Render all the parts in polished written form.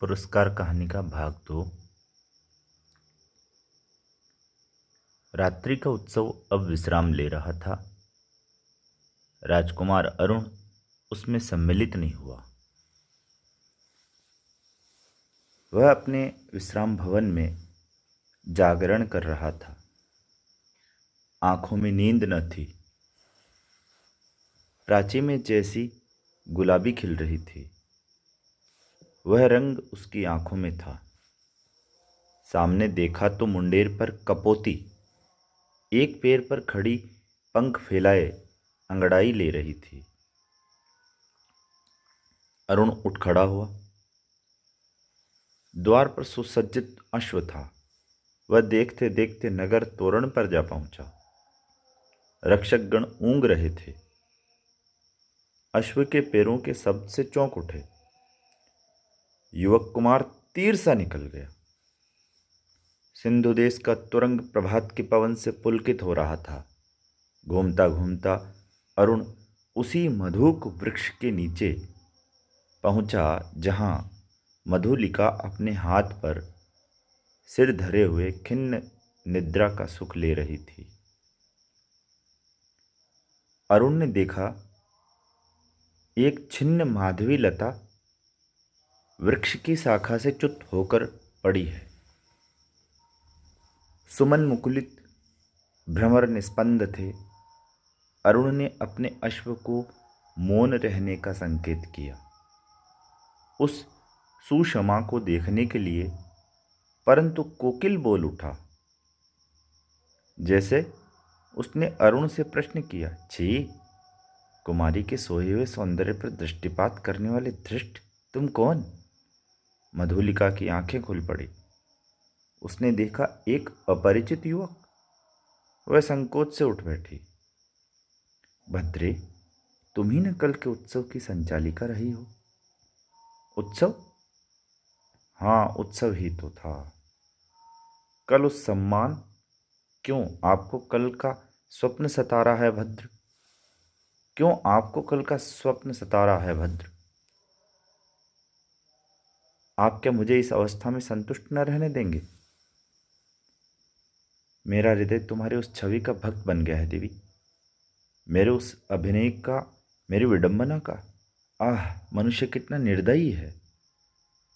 पुरस्कार कहानी का भाग 2। रात्रि का उत्सव अब विश्राम ले रहा था। राजकुमार अरुण उसमें सम्मिलित नहीं हुआ। वह अपने विश्राम भवन में जागरण कर रहा था। आंखों में नींद न थी। प्राची में जैसी गुलाबी खिल रही थी, वह रंग उसकी आंखों में था। सामने देखा तो मुंडेर पर कपोती एक पैर पर खड़ी, पंख फैलाए अंगड़ाई ले रही थी। अरुण उठ खड़ा हुआ। द्वार पर सुसज्जित अश्व था। वह देखते देखते नगर तोरण पर जा पहुंचा। रक्षकगण ऊँग रहे थे। अश्व के पैरों के शब्द से चौंक उठे। युवक कुमार तीर सा निकल गया। सिंधु देश का तुरंग प्रभात के पवन से पुलकित हो रहा था। घूमता घूमता अरुण उसी मधुक वृक्ष के नीचे पहुंचा जहां मधुलिका अपने हाथ पर सिर धरे हुए खिन्न निद्रा का सुख ले रही थी। अरुण ने देखा, एक छिन्न माधवी लता वृक्ष की शाखा से च्युत होकर पड़ी है। सुमन मुकुलित भ्रमर निस्पंद थे। अरुण ने अपने अश्व को मौन रहने का संकेत किया, उस सुषमा को देखने के लिए, परंतु कोकिल बोल उठा। जैसे उसने अरुण से प्रश्न किया, छी, कुमारी के सोए हुए सौंदर्य पर दृष्टिपात करने वाले धृष्ट तुम कौन? मधुलिका की आंखें खुल पड़ी। उसने देखा एक अपरिचित युवक। वह संकोच से उठ बैठी। भद्रे, तुम ही न कल के उत्सव की संचालिका रही हो। उत्सव? हाँ, उत्सव ही तो था। कल उस सम्मान? क्यों आपको कल का स्वप्न सता रहा है भद्र? क्यों आपको कल का स्वप्न सता रहा है भद्र? आप क्या मुझे इस अवस्था में संतुष्ट न रहने देंगे? मेरा हृदय तुम्हारे उस छवि का भक्त बन गया है देवी। मेरे उस अभिनय का, मेरी विडंबना का। आह, मनुष्य कितना निर्दयी है।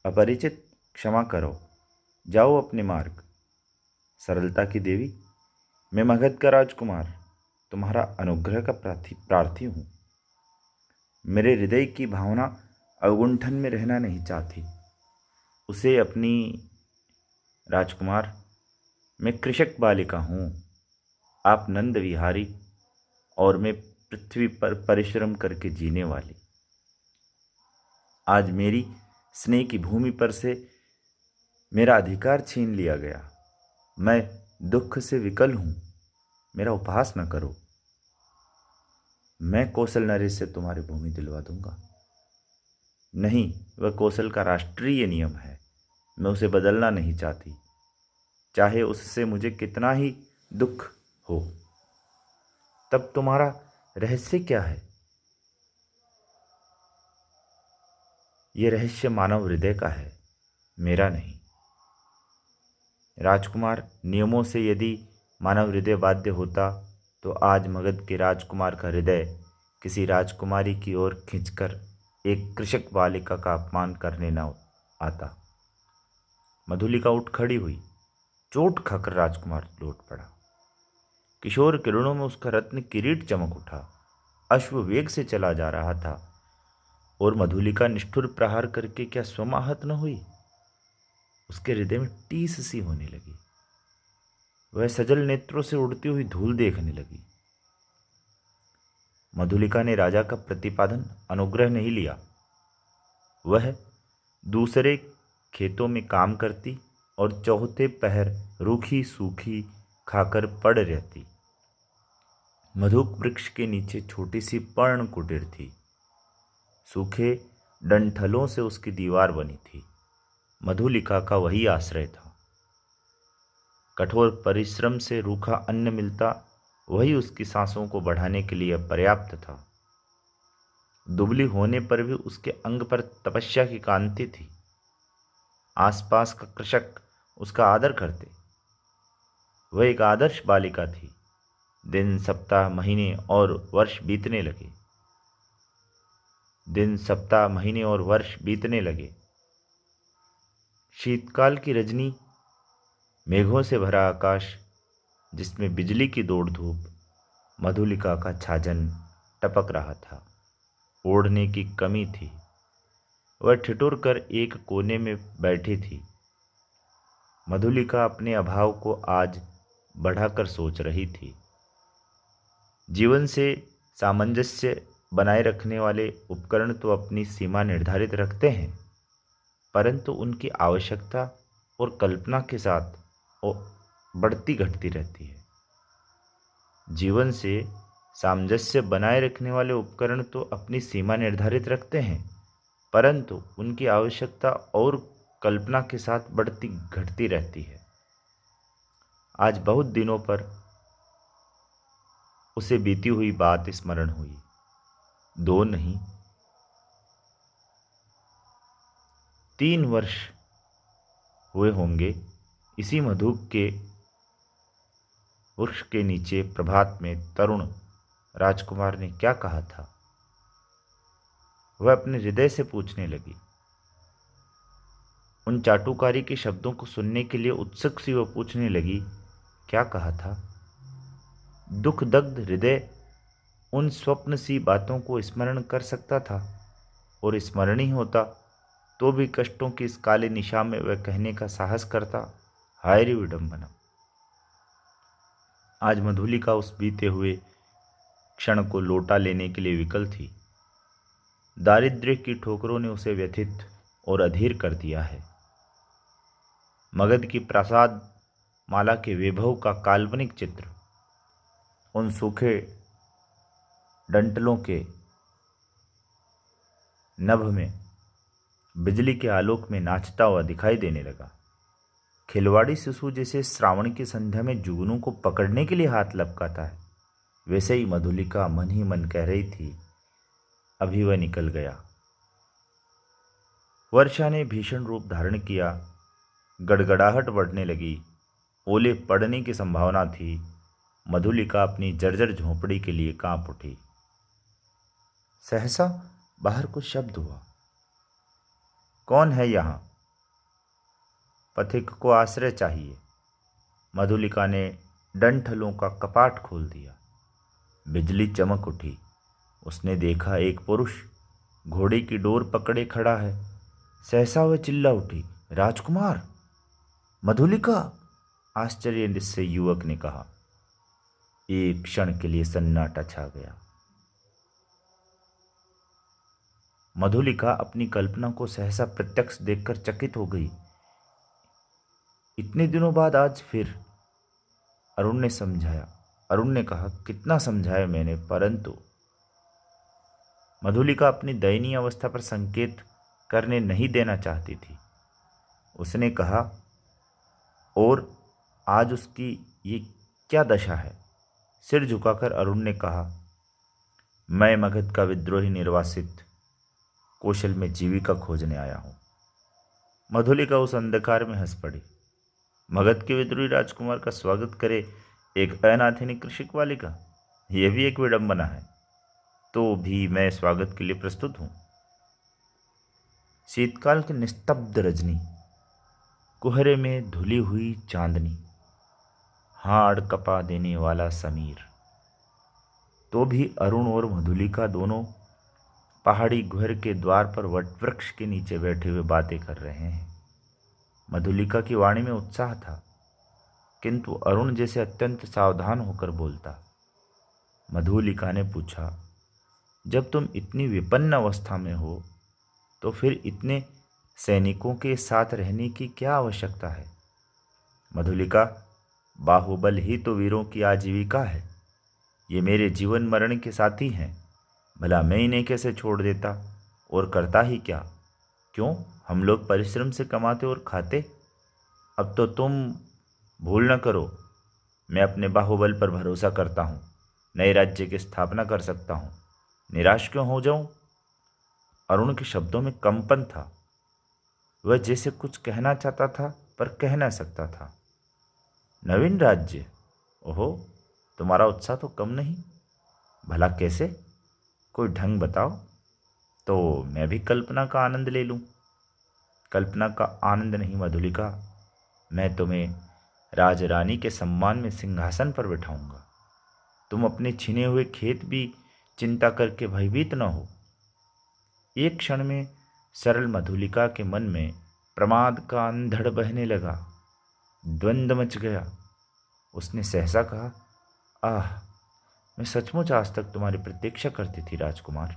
अपरिचित, क्षमा करो, जाओ अपने मार्ग। सरलता की देवी, मैं मगध का राजकुमार तुम्हारा अनुग्रह का प्रार्थी हूँ। मेरे हृदय की भावना अवगुंठन में रहना नहीं चाहती। उसे अपनी राजकुमार, मैं कृषक बालिका हूँ, आप नंद विहारी और मैं पृथ्वी पर परिश्रम करके जीने वाली। आज मेरी स्नेह की भूमि पर से मेरा अधिकार छीन लिया गया। मैं दुख से विकल हूँ, मेरा उपहास न करो। मैं कौशल नरेश से तुम्हारी भूमि दिलवा दूंगा। नहीं, वह कौशल का राष्ट्रीय नियम है। मैं उसे बदलना नहीं चाहती, चाहे उससे मुझे कितना ही दुख हो। तब तुम्हारा रहस्य क्या है? यह रहस्य मानव हृदय का है, मेरा नहीं। राजकुमार, नियमों से यदि मानव हृदय बाध्य होता तो आज मगध के राजकुमार का हृदय किसी राजकुमारी की ओर खींचकर एक कृषक बालिका का अपमान करने न आता। मधुलिका उठ खड़ी हुई। चोट खाकर राजकुमार लौट पड़ा। किशोर किरणों में उसका रत्न किरीट चमक उठा। अश्व वेग से चला जा रहा था और मधुलिका निष्ठुर प्रहार करके क्या स्वयं आहत न हुई? उसके हृदय में टीस सी होने लगी। वह सजल नेत्रों से उड़ती हुई धूल देखने लगी। मधुलिका ने राजा का प्रतिपादन अनुग्रह नहीं लिया। वह दूसरे खेतों में काम करती और चौथे पहर रूखी सूखी खाकर पड़ रहती। मधुक वृक्ष के नीचे छोटी सी पर्ण कुटीर थी। सूखे डंठलों से उसकी दीवार बनी थी। मधुलिका का वही आश्रय था। कठोर परिश्रम से रूखा अन्न मिलता, वही उसकी सांसों को बढ़ाने के लिए पर्याप्त था। दुबली होने पर भी उसके अंग पर तपस्या की कांति थी। आसपास का कृषक उसका आदर करते। वह एक आदर्श बालिका थी। दिन सप्ताह महीने और वर्ष बीतने लगे। दिन सप्ताह महीने और वर्ष बीतने लगे। शीतकाल की रजनी, मेघों से भरा आकाश जिसमें बिजली की दौड़ धूप, मधुलिका का छाजन टपक रहा था। ओढ़ने की कमी थी। वह ठिठुर कर एक कोने में बैठी थी। मधुलिका अपने अभाव को आज बढ़ाकर सोच रही थी। जीवन से सामंजस्य बनाए रखने वाले उपकरण तो अपनी सीमा निर्धारित रखते हैं, परंतु उनकी आवश्यकता और कल्पना के साथ वो बढ़ती घटती रहती है। जीवन से सामंजस्य बनाए रखने वाले उपकरण तो अपनी सीमा निर्धारित रखते हैं, परंतु उनकी आवश्यकता और कल्पना के साथ बढ़ती घटती रहती है। आज बहुत दिनों पर उसे बीती हुई बात स्मरण हुई। 2 नहीं 3 वर्ष हुए होंगे इसी मधुक के वृक्ष के नीचे प्रभात में तरुण राजकुमार ने क्या कहा था। वह अपने हृदय से पूछने लगी। उन चाटुकारी के शब्दों को सुनने के लिए उत्सुक सी वह पूछने लगी, क्या कहा था। दुख दग्ध हृदय उन स्वप्न सी बातों को स्मरण कर सकता था, और स्मरणीय होता तो भी कष्टों की इस काले निशा में वह कहने का साहस करता। हाय रे विडंबना। आज मधुलिका उस बीते हुए क्षण को लौटा लेने के लिए विकल थी। दारिद्र्य की ठोकरों ने उसे व्यथित और अधीर कर दिया है। मगध की प्रासाद माला के वैभव का काल्पनिक चित्र उन सूखे डंटलों के नभ में बिजली के आलोक में नाचता हुआ दिखाई देने लगा। खिलवाड़ी शिशु जैसे श्रावण की संध्या में जुगनू को पकड़ने के लिए हाथ लपकाता है, वैसे ही मधुलिका मन ही मन कह रही थी, अभी वह निकल गया। वर्षा ने भीषण रूप धारण किया। गड़गड़ाहट बढ़ने लगी। ओले पड़ने की संभावना थी। मधुलिका अपनी जर्जर झोंपड़ी के लिए कांप उठी। सहसा बाहर कुछ शब्द हुआ। कौन है यहाँ? पथिक को आश्रय चाहिए। मधुलिका ने डंठलों का कपाट खोल दिया। बिजली चमक उठी। उसने देखा एक पुरुष घोड़े की डोर पकड़े खड़ा है। सहसा वह चिल्ला उठी, राजकुमार! मधुलिका! आश्चर्य से युवक ने कहा। एक क्षण के लिए सन्नाटा छा गया। मधुलिका अपनी कल्पना को सहसा प्रत्यक्ष देखकर चकित हो गई। इतने दिनों बाद आज फिर अरुण ने समझाया। अरुण ने कहा, कितना समझाया मैंने, परंतु मधुलिका अपनी दयनीय अवस्था पर संकेत करने नहीं देना चाहती थी। उसने कहा, और आज उसकी ये क्या दशा है? सिर झुकाकर अरुण ने कहा, मैं मगध का विद्रोही निर्वासित कौशल में जीविका खोजने आया हूँ। मधुलिका उस अंधकार में हंस पड़ी। मगध के विद्रोही राजकुमार का स्वागत करे एक अनाथिनी कृषक बालिका, यह भी एक विडंबना है। तो भी मैं स्वागत के लिए प्रस्तुत हूँ। शीतकाल की निस्तब्ध रजनी, कुहरे में धुली हुई चांदनी, हाड़ कपा देने वाला समीर। तो भी अरुण और मधुलिका दोनों पहाड़ी घर के द्वार पर वटवृक्ष के नीचे बैठे हुए बातें कर रहे हैं। मधुलिका की वाणी में उत्साह था, किंतु अरुण जैसे अत्यंत सावधान होकर बोलता। मधुलिका ने पूछा, जब तुम इतनी विपन्न अवस्था में हो तो फिर इतने सैनिकों के साथ रहने की क्या आवश्यकता है? मधुलिका, बाहुबल ही तो वीरों की आजीविका है। ये मेरे जीवन मरण के साथी हैं। भला मैं इन्हें कैसे छोड़ देता, और करता ही क्या? क्यों, हम लोग परिश्रम से कमाते और खाते। अब तो तुम भूल न करो, मैं अपने बाहुबल पर भरोसा करता हूँ। नए राज्य की स्थापना कर सकता हूँ। निराश क्यों हो जाऊँ? अरुण के शब्दों में कंपन था। वह जैसे कुछ कहना चाहता था पर कह न सकता था। नवीन राज्य? ओहो, तुम्हारा उत्साह तो कम नहीं। भला कैसे? कोई ढंग बताओ तो मैं भी कल्पना का आनंद ले लूं। कल्पना का आनंद नहीं मधुलिका, मैं तुम्हें राजरानी के सम्मान में सिंहासन पर बिठाऊंगा। तुम अपने छिने हुए खेत भी चिंता करके भयभीत न हो। एक क्षण में सरल मधुलिका के मन में प्रमाद का अंधड़ बहने लगा। द्वंद्व मच गया। उसने सहसा कहा, आह, मैं सचमुच आज तक तुम्हारी प्रतीक्षा करती थी राजकुमार।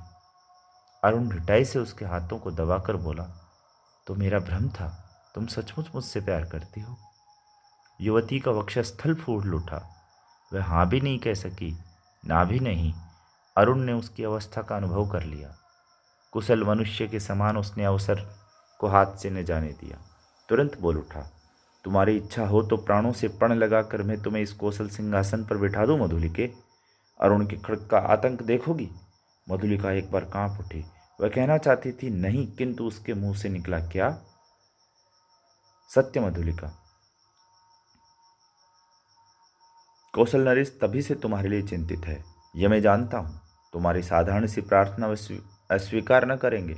अरुण रिटाई से उसके हाथों को दबाकर बोला, तो मेरा भ्रम था, तुम सचमुच मुझसे प्यार करती हो। युवती का वक्षस्थल फूल उठा। वह हाँ भी नहीं कह सकी, ना भी नहीं। अरुण ने उसकी अवस्था का अनुभव कर लिया। कुशल मनुष्य के समान उसने अवसर को हाथ से न जाने दिया। तुरंत बोल उठा, तुम्हारी इच्छा हो तो प्राणों से पण लगाकर मैं तुम्हें इस कौशल सिंहासन पर बिठा दूं मधुलिके। अरुण के खड़क का आतंक देखोगी। मधुलिका एक बार कांप उठी। वह कहना चाहती थी नहीं, किंतु उसके मुंह से निकला क्या? सत्य मधुलिका, कौशल नरेश तभी से तुम्हारे लिए चिंतित है, यह मैं जानता हूँ। तुम्हारी साधारण सी प्रार्थना वे अस्वीकार न करेंगे,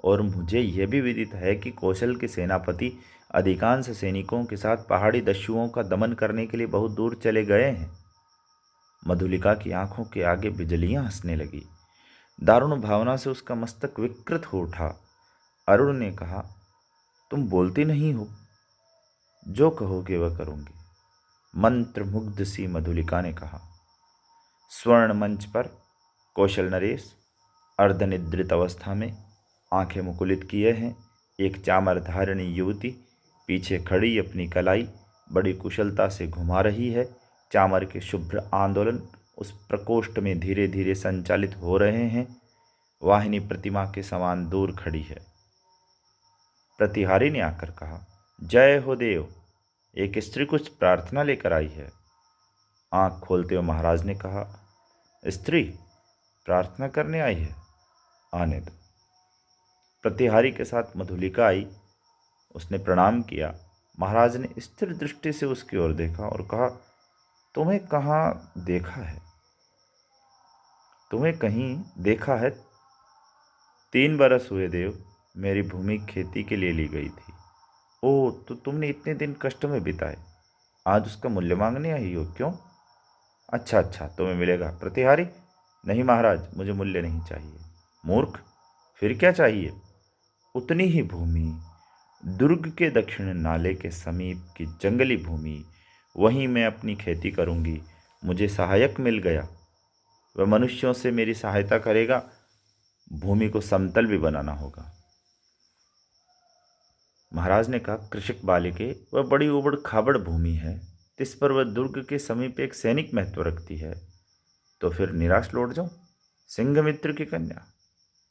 और मुझे यह भी विदित है कि कौशल के सेनापति अधिकांश सैनिकों के साथ पहाड़ी दस्युओं का दमन करने के लिए बहुत दूर चले गए हैं। मधुलिका की आंखों के आगे बिजलियां हंसने लगी। दारुण भावना से उसका मस्तक विकृत हो उठा। अरुण ने कहा, तुम बोलती नहीं हो। जो कहोगे वह करूंगी, मंत्र मुग्ध सी मधुलिका ने कहा। स्वर्ण मंच पर कौशल नरेश अर्धनिद्रित अवस्था में आंखें मुकुलित किए हैं। एक चामर धारिणी युवती पीछे खड़ी अपनी कलाई बड़ी कुशलता से घुमा रही है। चामर के शुभ्र आंदोलन उस प्रकोष्ठ में धीरे धीरे संचालित हो रहे हैं। वाहिनी प्रतिमा के समान दूर खड़ी है। प्रतिहारी ने आकर कहा, जय हो देव, एक स्त्री कुछ प्रार्थना लेकर आई है। आंख खोलते हुए महाराज ने कहा, स्त्री प्रार्थना करने आई है? आने दो। प्रतिहारी के साथ मधुलिका आई। उसने प्रणाम किया। महाराज ने स्थिर दृष्टि से उसकी ओर देखा और कहा, तुम्हें कहाँ देखा है? तुम्हें कहीं देखा है? 3 बरस हुए देव, मेरी भूमि खेती के लिए ली गई थी। ओह, तो तुमने इतने दिन कष्ट में बिताए, आज उसका मूल्य मांगने आई हो? क्यों? अच्छा अच्छा, तुम्हें मिलेगा। प्रतिहारी, नहीं महाराज, मुझे मूल्य नहीं चाहिए। मूर्ख, फिर क्या चाहिए? उतनी ही भूमि, दुर्ग के दक्षिण नाले के समीप की जंगली भूमि, वहीं मैं अपनी खेती करूंगी। मुझे सहायक मिल गया, वह मनुष्यों से मेरी सहायता करेगा। भूमि को समतल भी बनाना होगा। महाराज ने कहा, कृषक बालिके, वह बड़ी उबड़ खाबड़ भूमि है, इस पर वह दुर्ग के समीप एक सैनिक महत्व रखती है। तो फिर निराश लौट जाऊं? सिंहमित्र की कन्या,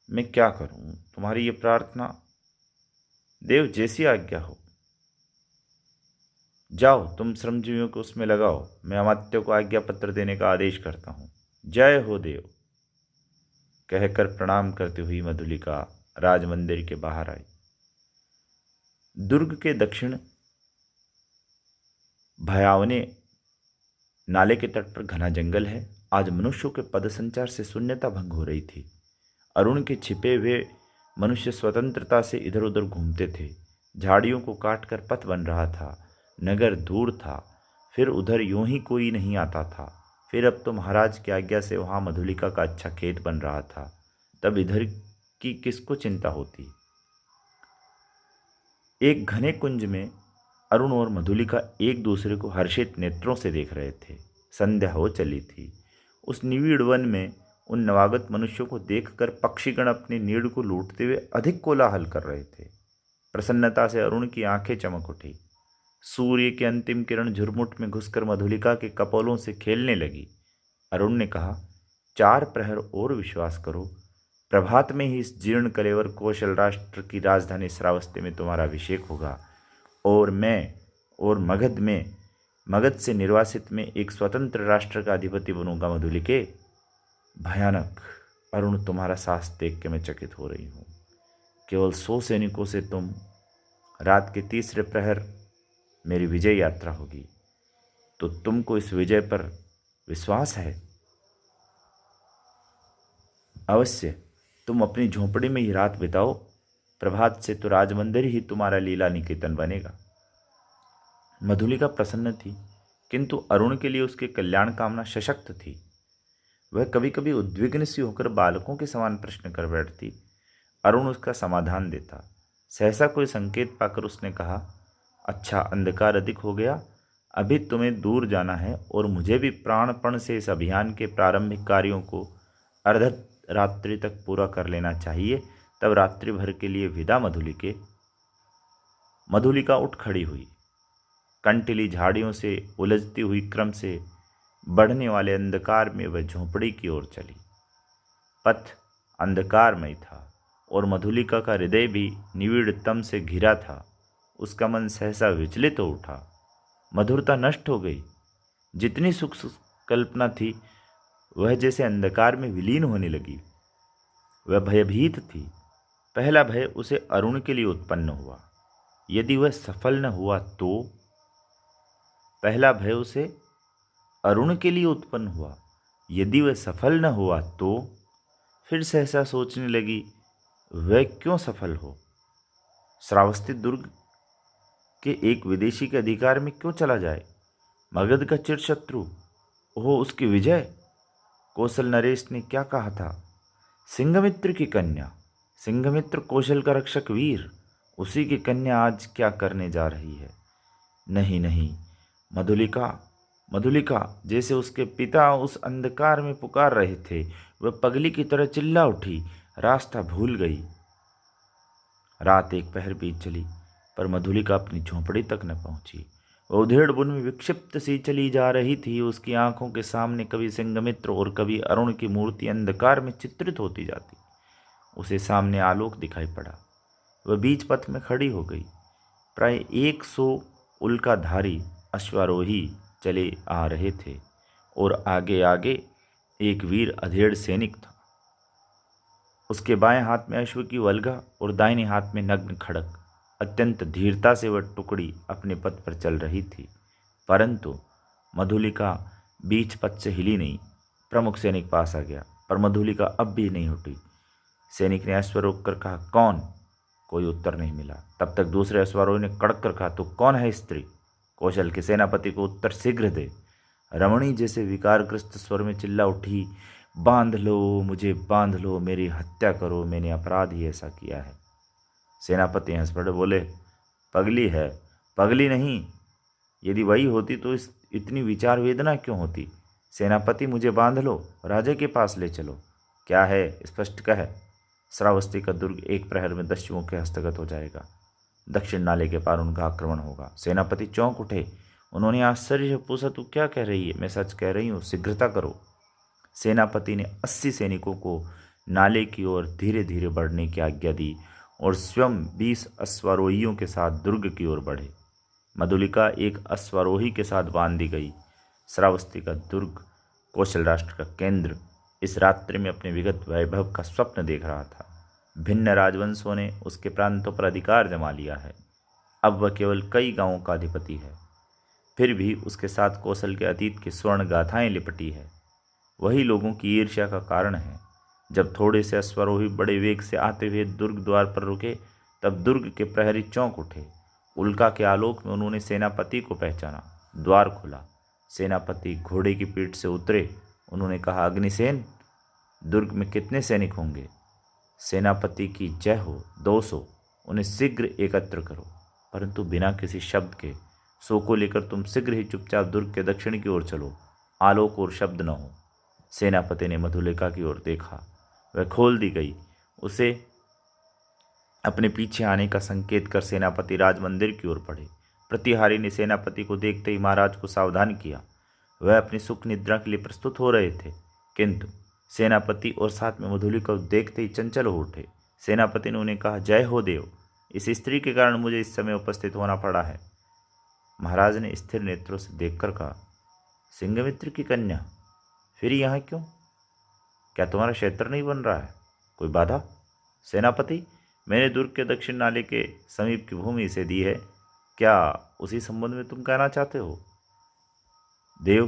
मैं क्या करूं? तुम्हारी ये प्रार्थना, देव जैसी आज्ञा हो। जाओ, तुम श्रमजीवियों को उसमें लगाओ। मैं अमात्य को आज्ञा पत्र देने का आदेश करता हूं। जय हो देव। कहकर प्रणाम करती हुई मधुलिका राजमंदिर के बाहर आई। दुर्ग के दक्षिण भयावने नाले के तट पर घना जंगल है। आज मनुष्यों के पद संचार से शून्यता भंग हो रही थी। अरुण के छिपे हुए मनुष्य स्वतंत्रता से इधर उधर घूमते थे। झाड़ियों को काटकर पथ बन रहा था। नगर दूर था, फिर उधर यूं ही कोई नहीं आता था। फिर अब तो महाराज की आज्ञा से वहाँ मधुलिका का अच्छा खेत बन रहा था। तब इधर की किसको चिंता होती? एक घने कुंज में अरुण और मधुलिका एक दूसरे को हर्षित नेत्रों से देख रहे थे। संध्या हो चली थी। उस निविड़ वन में उन नवागत मनुष्यों को देखकर पक्षीगण अपनी नीड़ को लूटते हुए अधिक कोलाहल कर रहे थे। प्रसन्नता से अरुण की आंखें चमक उठी। सूर्य की अंतिम किरण झुरमुट में घुसकर मधुलिका के कपोलों से खेलने लगी। अरुण ने कहा, 4 प्रहर और विश्वास करो, प्रभात में ही इस जीर्ण कलेवर कौशल राष्ट्र की राजधानी श्रावस्ती में तुम्हारा अभिषेक होगा, और मैं और मगध से निर्वासित में एक स्वतंत्र राष्ट्र का अधिपति बनूंगा। मधुलिके, भयानक अरुण, तुम्हारा साहस देख के मैं चकित हो रही हूँ। केवल 100 सैनिकों से तुम रात के तीसरे प्रहर मेरी विजय यात्रा होगी। तो तुमको इस विजय पर विश्वास है? अवश्य। तुम अपनी झोंपड़ी में ही रात बिताओ, प्रभात से तो राजमंदिर ही तुम्हारा लीला निकेतन बनेगा। मधुलिका प्रसन्न थी, किंतु अरुण के लिए उसकी कल्याण कामना सशक्त थी। वह कभी कभी उद्विग्न सी होकर बालकों के समान प्रश्न कर बैठती। अरुण उसका समाधान देता। सहसा कोई संकेत पाकर उसने कहा, अच्छा, अंधकार अधिक हो गया, अभी तुम्हें दूर जाना है और मुझे भी प्राणपण से इस अभियान के प्रारंभिक कार्यों को अर्धरात्रि तक पूरा कर लेना चाहिए। तब रात्रि भर के लिए विदा मधुलिके। मधुलिका उठ खड़ी हुई। कंटिली झाड़ियों से उलझती हुई क्रम से बढ़ने वाले अंधकार में वह झोंपड़ी की ओर चली। पथ अंधकारमय था और मधुलिका का हृदय भी निविड़तम से घिरा था। उसका मन सहसा विचलित हो उठा। मधुरता नष्ट हो गई। जितनी सुख कल्पना थी वह जैसे अंधकार में विलीन होने लगी। वह भयभीत थी। पहला भय उसे अरुण के लिए उत्पन्न हुआ। यदि वह सफल न हुआ तो? पहला भय उसे अरुण के लिए उत्पन्न हुआ। यदि वह सफल न हुआ तो? फिर सहसा सोचने लगी, वह क्यों सफल हो? श्रावस्ती दुर्ग के एक विदेशी के अधिकार में क्यों चला जाए? मगध का चिरशत्रु हो उसकी विजय। कौशल नरेश ने क्या कहा था? सिंघमित्र की कन्या, सिंघमित्र कौशल का रक्षक वीर, उसी की कन्या आज क्या करने जा रही है? नहीं नहीं, मधुलिका, मधुलिका, जैसे उसके पिता उस अंधकार में पुकार रहे थे, वह पगली की तरह चिल्ला उठी, रास्ता भूल गई। रात एक पहर बीत चली, पर मधुलिका अपनी झोंपड़ी तक न पहुंची। वह उधेड़ बुन में विक्षिप्त सी चली जा रही थी। उसकी आंखों के सामने कभी सिंघमित्र और कभी अरुण की मूर्ति अंधकार में चित्रित होती जाती। उसे सामने आलोक दिखाई पड़ा। वह बीच पथ में खड़ी हो गई। प्राय 100 उल्काधारी अश्वारोही चले आ रहे थे और आगे आगे एक वीर अधेड़ सैनिक था। उसके बाएं हाथ में अश्व की वल्गा और दाहिने हाथ में नग्न खड़ग। अत्यंत धीरता से वह टुकड़ी अपने पथ पर चल रही थी, परंतु मधुलिका बीच पथ से हिली नहीं। प्रमुख सैनिक पास आ गया, पर मधुलिका अब भी नहीं उठी। सैनिक ने अश्व रोक कर कहा, कौन? कोई उत्तर नहीं मिला। तब तक दूसरे अश्वारोही ने कड़क कर कहा, तो कौन है स्त्री? कौशल के सेनापति को उत्तर शीघ्र दे। रमणी जैसे विकारग्रस्त स्वर में चिल्ला उठी, बांध लो मुझे, बांध लो, मेरी हत्या करो, मैंने अपराध ही ऐसा किया है। सेनापति हंस पड़े, बोले, पगली है? पगली नहीं, यदि वही होती तो इतनी विचार वेदना क्यों होती? सेनापति, मुझे बांध लो, राजा के पास ले चलो। क्या है, स्पष्ट कह। श्रावस्ती का दुर्ग एक प्रहर में दस्युओं के हस्तगत हो जाएगा। दक्षिण नाले के पार उनका आक्रमण होगा। सेनापति चौंक उठे। उन्होंने आश्चर्य से पूछा, तू क्या कह रही है? मैं सच कह रही हूँ, शीघ्रता करो। सेनापति ने 80 सैनिकों को नाले की ओर धीरे धीरे बढ़ने की आज्ञा दी और स्वयं 20 अश्वारोहियों के साथ दुर्ग की ओर बढ़े। मधुलिका एक अश्वारोही के साथ बांध दी गई। श्रावस्ती का दुर्ग, कौशल राष्ट्र का केंद्र, इस रात्रि में अपने विगत वैभव का स्वप्न देख रहा था। भिन्न राजवंशों ने उसके प्रांतों पर अधिकार जमा लिया है। अब वह केवल कई गांवों का अधिपति है। फिर भी उसके साथ कौशल के अतीत की स्वर्ण गाथाएं लिपटी है। वही लोगों की ईर्ष्या का कारण है। जब थोड़े से अश्वारोही बड़े वेग से आते हुए दुर्ग द्वार पर रुके, तब दुर्ग के प्रहरी चौंक उठे। उल्का के आलोक में उन्होंने सेनापति को पहचाना। द्वार खुला। सेनापति घोड़े की पीठ से उतरे। उन्होंने कहा, अग्निसेन, दुर्ग में कितने सैनिक होंगे? सेनापति की जय हो। 200। उन्हें शीघ्र एकत्र करो। परंतु बिना किसी शब्द के। सो को लेकर तुम शीघ्र ही चुपचाप दुर्ग के दक्षिण की ओर चलो। आलोक और शब्द न हो। सेनापति ने मधुलिका की ओर देखा। वह खोल दी गई। उसे अपने पीछे आने का संकेत कर सेनापति राजमंदिर की ओर बढ़े। प्रतिहारी ने सेनापति को देखते ही महाराज को सावधान किया। वह अपनी सुख निद्रा के लिए प्रस्तुत हो रहे थे, किंतु सेनापति और साथ में मधुलिका को देखते ही चंचल हो उठे। सेनापति ने उन्हें कहा, जय हो देव, इस स्त्री के कारण मुझे इस समय उपस्थित होना पड़ा है। महाराज ने स्थिर नेत्रों से देखकर कहा, सिंघमित्र की कन्या, फिर यहाँ क्यों? क्या तुम्हारा क्षेत्र नहीं बन रहा है? कोई बाधा? सेनापति, मैंने दुर्ग के दक्षिण नाले के समीप की भूमि इसे दी है। क्या उसी संबंध में तुम कहना चाहते हो? देव,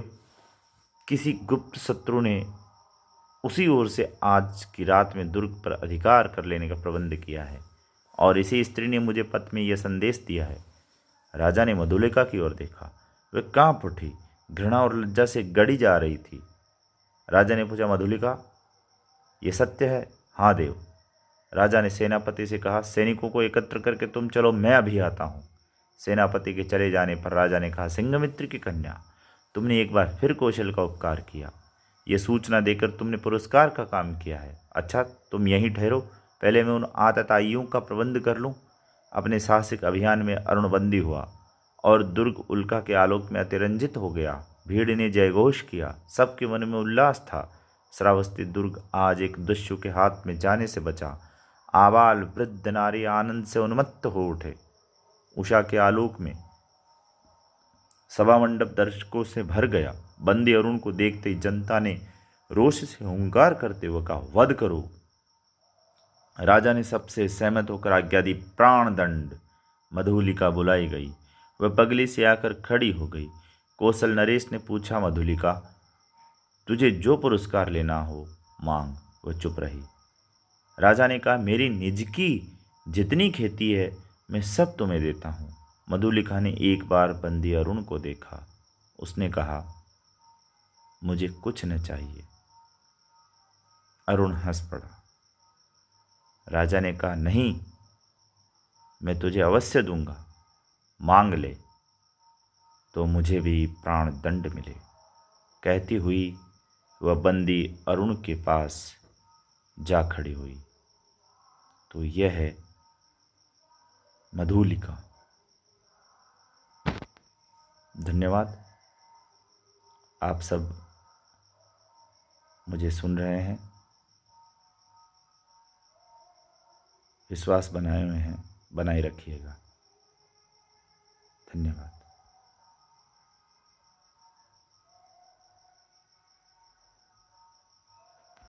किसी गुप्त शत्रु ने उसी ओर से आज की रात में दुर्ग पर अधिकार कर लेने का प्रबंध किया है, और इसी स्त्री ने मुझे पत्र में यह संदेश दिया है। राजा ने मधुलिका की ओर देखा। वह कांप उठी, घृणा और लज्जा से गड़ी जा रही थी। राजा ने पूछा, मधुलिका, ये सत्य है? हाँ देव। राजा ने सेनापति से कहा, सैनिकों को एकत्र करके तुम चलो, मैं अभी आता हूँ। सेनापति के चले जाने पर राजा ने कहा, सिंघमित्र की कन्या, तुमने एक बार फिर कौशल का उपकार किया। ये सूचना देकर तुमने पुरस्कार का काम किया है। अच्छा, तुम यहीं ठहरो, पहले मैं उन आतताइयों का प्रबंध कर लूँ। अपने साहसिक अभियान में अरुण बंदी हुआ और दुर्ग उल्का के आलोक में अतिरंजित हो गया। भीड़ ने जयघोष किया, सबके मन में उल्लास था। श्रावस्ती दुर्ग आज एक दस्यु के हाथ में जाने से बचा। आबाल वृद्ध नारी आनंद से उन्मत्त हो उठे। उषा के आलोक में सभा मंडप दर्शकों से भर गया। बंदी अरुण को देखते ही जनता ने रोष से हुंकार करते हुए कहा, वध करो। राजा ने सबसे सहमत होकर आज्ञा दी। प्राण दंड। मधुलिका बुलाई गई। वह पगली से आकर खड़ी हो गई। कौशल नरेश ने पूछा, मधुलिका, तुझे जो पुरस्कार लेना हो मांग। वह चुप रही। राजा ने कहा, मेरी निज की जितनी खेती है मैं सब तुम्हें देता हूँ। मधुलिका ने एक बार बंदी अरुण को देखा। उसने कहा, मुझे कुछ न चाहिए। अरुण हंस पड़ा। राजा ने कहा, नहीं, मैं तुझे अवश्य दूंगा, मांग ले तो मुझे भी प्राण दंड मिले। कहती हुई वह बंदी अरुण के पास जा खड़ी हुई। तो यह है मधुलिका। धन्यवाद। आप सब मुझे सुन रहे हैं, विश्वास बनाए हुए हैं, बनाए रखिएगा। धन्यवाद।